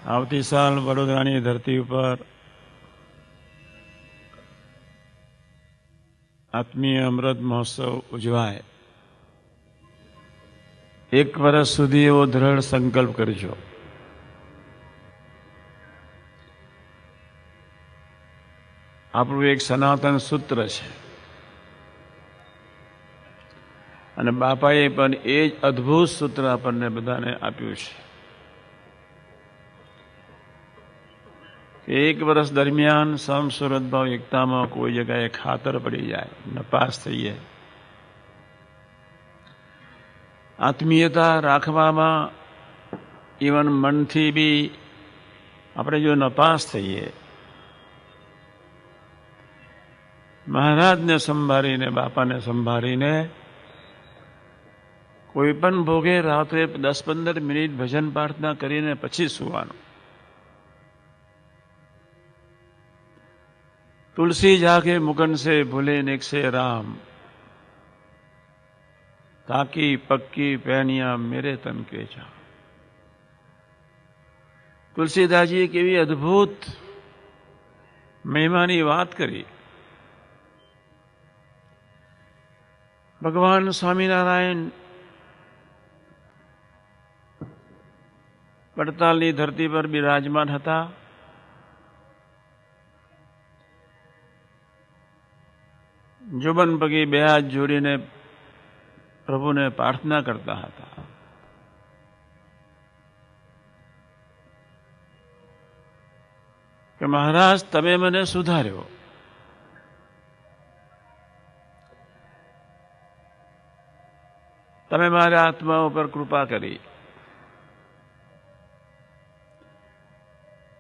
આવતી સાલ વડોદરાની ધરતી ઉપર આત્મીય અમૃત મહોત્સવ ઉજવાય. 1 વર્ષ સુધી એવો દ્રઢ સંકલ્પ કરજો. આપણું એક સનાતન સૂત્ર છે અને બાપાએ પણ એ જ અદ્ભુત સૂત્ર આપણને બધાને આપ્યું છે કે 1 વર્ષ દરમિયાન સમ સુરત ભાવ એકતામાં કોઈ જગ્યાએ ખાતર પડી જાય, નપાસ થઈ જાય, આત્મીયતા રાખવામાં ઇવન મનથી બી આપણે જો નપાસ થઈએ, મહારાજને સંભાળીને, બાપાને સંભાળીને કોઈ પણ ભોગે રાત્રે 10-15 મિનિટ ભજન પ્રાર્થના કરીને પછી સુવાનું. तुलसी जाके मुकन से भूले नेक से राम, ताकी पक्की पहनिया मेरे तन के जा. તુલસીદાસજીએ કેવી અદ્ભુત મહિમાની વાત કરી. ભગવાન સ્વામિનારાયણ વડતાલની ધરતી પર બિરાજમાન હતા. જોબન પગે 2 હાથ જોડીને પ્રભુને પ્રાર્થના કરતા હતા કે મહારાજ, તમે મને સુધાર્યો, તમે મારા આત્મા ઉપર કૃપા કરી.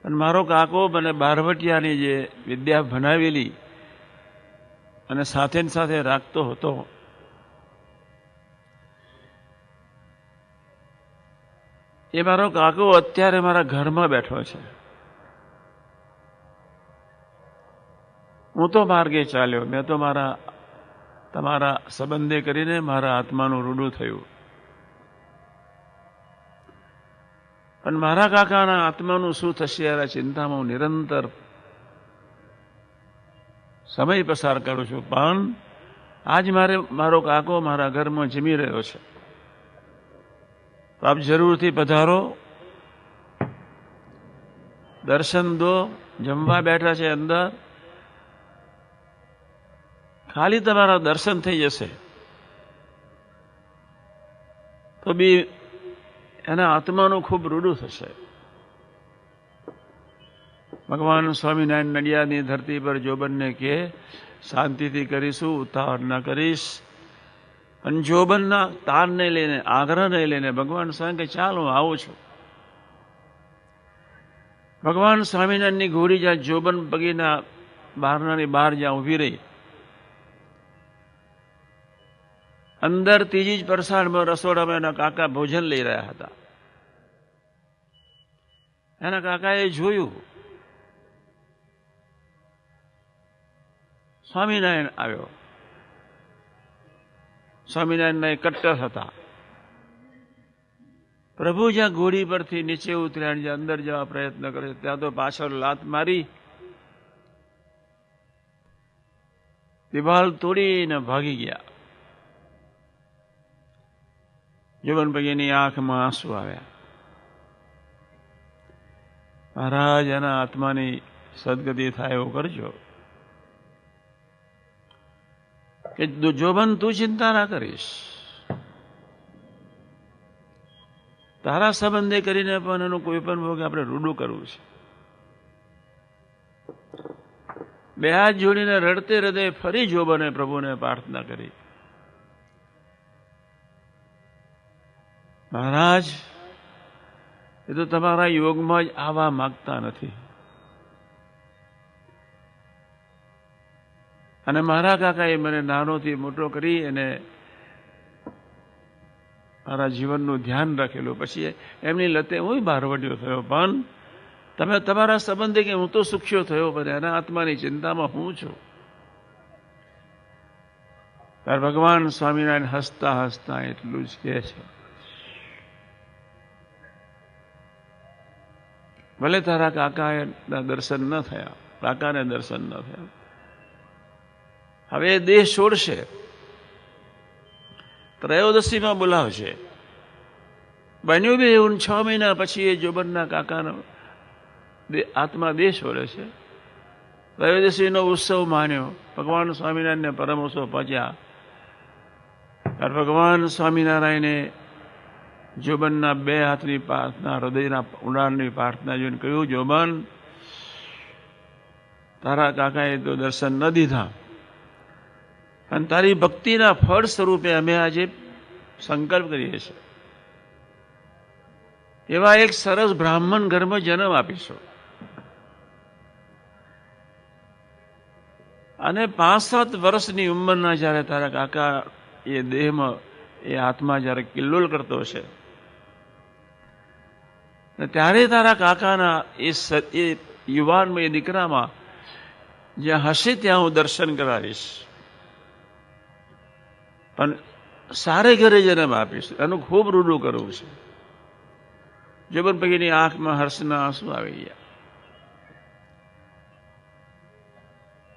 અને મારો કાકો મને બારવટિયાની જે વિદ્યા ભણાવેલી અને સાથે ને સાથે રાખતો હતો, એ મારો કાકો અત્યારે મારા ઘરમાં બેઠો છે. હું તો માર્ગે ચાલ્યો, મેં તો તમારા સંબંધે કરીને મારા આત્માનું રૂડું થયું, પણ મારા કાકાના આત્માનું શું થશે આ ચિંતામાં હું નિરંતર સમય પસાર કરું છું. પણ આજ મારો કાકો મારા ઘરમાં જમી રહ્યો છે, તો આપ જરૂરથી પધારો, દર્શન દો. જમવા બેઠા છે અંદર, ખાલી તમારા દર્શન થઈ જશે તો બી એના આત્માનું ખૂબ રૂડું થશે. ભગવાન સ્વામિનારાયણ નડિયાદની ધરતી પર જોબનને કે શાંતિથી કરીશું, ઉતાવળ ન કરીશ. અને જોબનના તારને લઈને, આગ્રહને લઈને ભગવાન સ્વામી કે ચાલ હું આવું છું. ભગવાન સ્વામિનારાયણની ઘોડી જ્યાં જોબન પગીના બારણાની બહાર જ્યાં ઊભી રહી, અંદર ત્રીજી જ પરસાળમાં રસોડામાં એના કાકા ભોજન લઈ રહ્યા હતા. એના કાકાએ જોયું સ્વામિનારાયણ આવ્યો. સ્વામિનારાયણના એ કટ્ટર હતા. પ્રભુ જ્યાં ઘોડી પરથી નીચે ઉતર્યા, જ્યાં અંદર જવા પ્રયત્ન કરે ત્યાં તો પાછળ લાત મારી દિવાલ તોડીને ભાગી ગયા. જોબન પગીની આંખમાં આંસુ આવ્યા. મહારાજ, એના આત્માની સદગતિ થાય એવું કરજો. કે જોબન, તું ચિંતા ના કરીશ, તારા સંબંધે કરીને પણ એનું કોઈ પણ ભોગ આપણે રૂડું કરવું છે. 2 હાથ જોડીને રડતે હૃદય ફરી જોબને પ્રભુને પ્રાર્થના કરી, મહારાજ, એ તો તમારા યોગમાં જ આવવા માંગતા નથી. અને મારા કાકાએ મને નાનોથી મોટો કરી અને મારા જીવનનું ધ્યાન રાખેલું. પછી એમની લતે હું બારવટીયો થયો, પણ તમે તમારા સંબંધે કે હું તો સુખ્યો થયો, પણ એના આત્માની ચિંતામાં હું છું. ત્યારે ભગવાન સ્વામિનારાયણ હસતા હસતા એટલું જ કહે છે, ભલે તારા કાકાના દર્શન ન થયા, કાકાને દર્શન ન થયા, હવે એ દેહ છોડશે, ત્રયોદશીમાં બોલાવશે. બન્યું બી એવું 6 મહિના પછી એ જોબનના કાકાનો આત્મા દેહ છોડે છે. ત્રયોદશીનો ઉત્સવ માન્યો, ભગવાન સ્વામિનારાયણને પરમહંસો પહોંચ્યા. ભગવાન સ્વામિનારાયણે જોબનના 2 હાથની પ્રાર્થના, હૃદયના ઊંડાણની પ્રાર્થના જોઈને કહ્યું, જોબન, તારા કાકાએ તો દર્શન ન દીધા, અને તારી ભક્તિના ફળ સ્વરૂપે અમે આજે સંકલ્પ કરીએ છીએ, એવા એક સરસ બ્રાહ્મણ ઘરમાં જન્મ આપીશું. અને 5-7 વર્ષની ઉંમરના જ્યારે તારા કાકા એ દેહમાં, એ આત્મા જ્યારે કિલ્લોલ કરતો છે, ત્યારે તારા કાકાના એ યુવાનમાં, એ દીકરામાં જ્યાં હશે ત્યાં હું દર્શન કરાવીશ, પણ સારે ઘરે જન્મ આપીશ. એનું ખૂબ રૂડું કરવું છે. જોબન પૈકીની આંખમાં હર્ષના આંસુ આવી ગયા.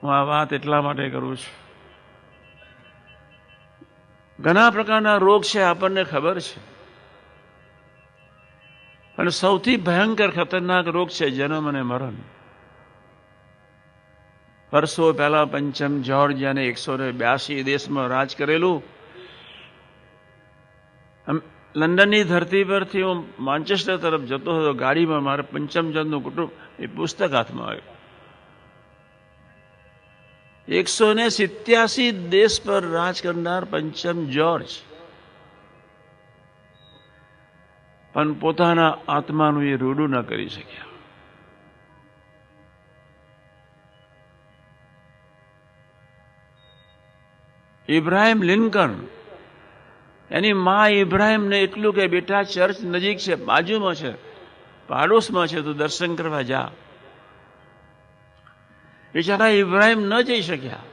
હું આ વાત એટલા માટે કરું છું, ઘણા પ્રકારના રોગ છે, આપણને ખબર છે, અને સૌથી ભયંકર ખતરનાક રોગ છે જન્મ અને મરણ. વર્ષો પહેલા પંચમ જ્યોર્જ, જેને 182 દેશમાં રાજ કરેલું, લંડનની ધરતી પરથી હું માન્ચેસ્ટર તરફ જતો હતો ગાડીમાં, મારે પંચમ જ્યોર્જનું કુટુંબ એ પુસ્તક હાથમાં આવ્યું. 187 દેશ પર રાજ કરનાર પંચમ જ્યોર્જ, પણ પોતાના આત્માનું એ રૂડું ન કરી શક્યા. ઇબ્રાહિમ લિંકન, એની મા ઇબ્રાહિમને એટલું કે બેટા ચર્ચ નજીક છે, બાજુમાં છે, પાડોશમાં છે, તું દર્શન કરવા જા. બિચારા ઇબ્રાહિમ ન જઈ શક્યા.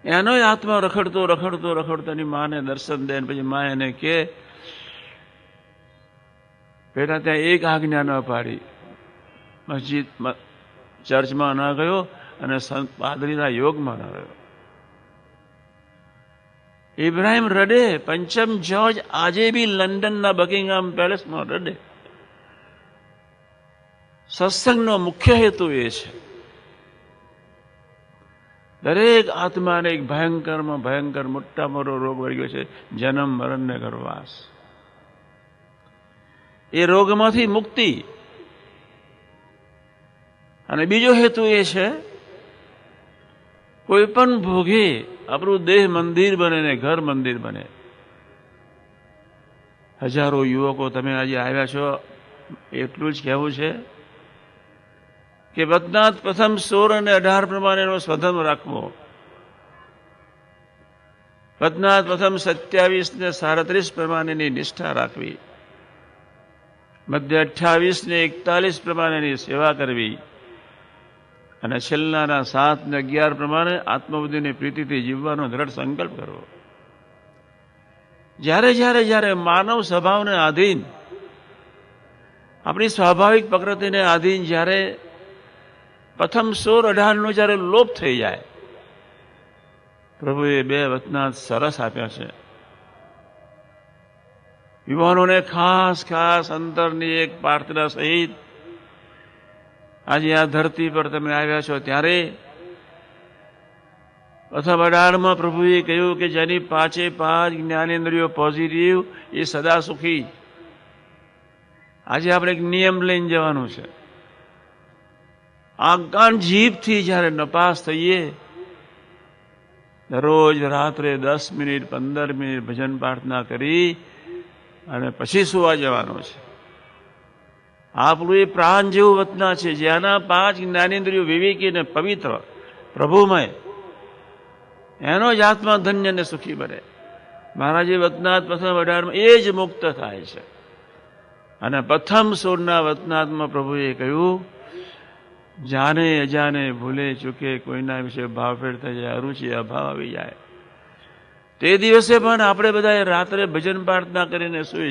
એનો આત્મા રખડતો રખડતો રખડતો એની માને દર્શન દે, પછી મા એને કે બેટા ત્યાં એક આજ્ઞા ન પાડી, મસ્જિદ ચર્ચમાં ન ગયો અને સંત પાદરીના યોગમાં ન ગયો. ઇબ્રાહિમ રડે. પંચમ જ્યોર્જ આજે બી લંડનના બકિંગહામ પેલેસમાં રડે. સત્સંગનો મુખ્ય હેતુ એ છે, દરેક આત્માને એક ભયંકરમાં ભયંકર મોટા મોટો રોગ વળી ગયો છે, જન્મ મરણ ને ગર્ભવાસ. એ રોગમાંથી મુક્તિ. અને બીજો હેતુ એ છે, કોઈ પણ ભોગે આપણું દેહ મંદિર બને ને ઘર મંદિર બને. હજારો યુવકો તમે આજે આવ્યા છો, એટલું જ કહેવું છે કે વતનાથ પ્રથમ 16 અને 18 પ્રમાણેનો સ્વધર્મ રાખવો, વતનાથ પ્રથમ 27 ને 37 પ્રમાણેની નિષ્ઠા રાખવી, મધ્ય 28 ને 41 પ્રમાણેની સેવા કરવી, અને છેલ્લાના 7 ને 11 પ્રમાણે આત્મબુદ્ધિની પ્રીતિથી જીવવાનો દ્રઢ સંકલ્પ કરવો. જ્યારે જ્યારે જ્યારે માનવ સ્વભાવને આધીન, આપણી સ્વાભાવિક પ્રકૃતિને આધીન જ્યારે પ્રથમ 16-18નો જ્યારે લોપ થઈ જાય, પ્રભુએ 2 વતનાથ સરસ આપ્યા છે. યુવાનોને ખાસ ખાસ અંતરની એક પ્રાર્થના સહિત આજે આ ધરતી પર તમે આવ્યા છો, ત્યારે પ્રથમ 18માં પ્રભુએ કહ્યું કે જેની 5 જ્ઞાનેન્દ્રિયો પોઝિટિવ, એ સદા સુખી. આજે આપણે એક નિયમ લઈને જવાનું છે. આજ્ઞાન જીભથી જ્યારે નપાસ થઈએ, દરરોજ રાત્રે 10 મિનિટ 15 મિનિટ ભજન પ્રાર્થના કરી અને પછી સુવા જવાનું છે. આપણું એ પ્રાણ જેવું વતના છે, જેના 5 જ્ઞાનેન્દ્રિયો વિવેકી ને પવિત્ર પ્રભુમય, એનો જ આત્મા ધન્ય ને સુખી બને. મારા જે વતનાથ પ્રથમ 18માં એ જ મુક્ત થાય છે. અને પ્રથમ 16ના વતનાથમાં પ્રભુએ કહ્યું, જાને અજાને ભૂલે ચૂકે કોઈના વિશે ભાવફેર થઈ જાય, અરુચિ અભાવ આવી જાય, તે દિવસે પણ આપણે બધા રાત્રે ભજન પ્રાર્થના કરીને સુઈ